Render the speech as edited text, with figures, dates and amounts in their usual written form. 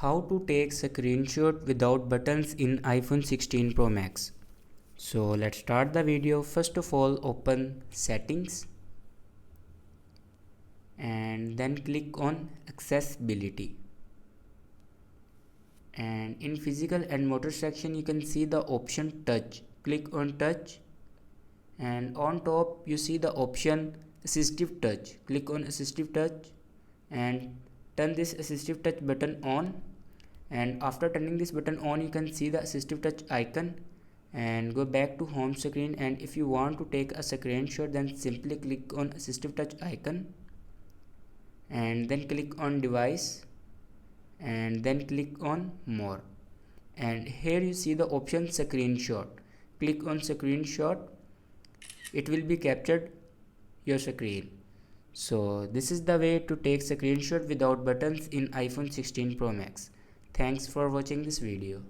How to take screenshot without buttons in iPhone 16 Pro Max. So let's start the video. First of all, open settings and then click on accessibility. And in physical and motor section you can see the option touch. Click on touch, and on top you see the option assistive touch. Click on assistive touch and turn this assistive touch button on, and after turning this button on you can see the assistive touch icon, and go back to home screen. And if you want to take a screenshot, then simply click on assistive touch icon and then click on device and then click on more, and here you see the option screenshot. Click on screenshot, it will be captured your screen. So this is the way to take screenshot without buttons in iPhone 16 Pro Max. Thanks for watching this video.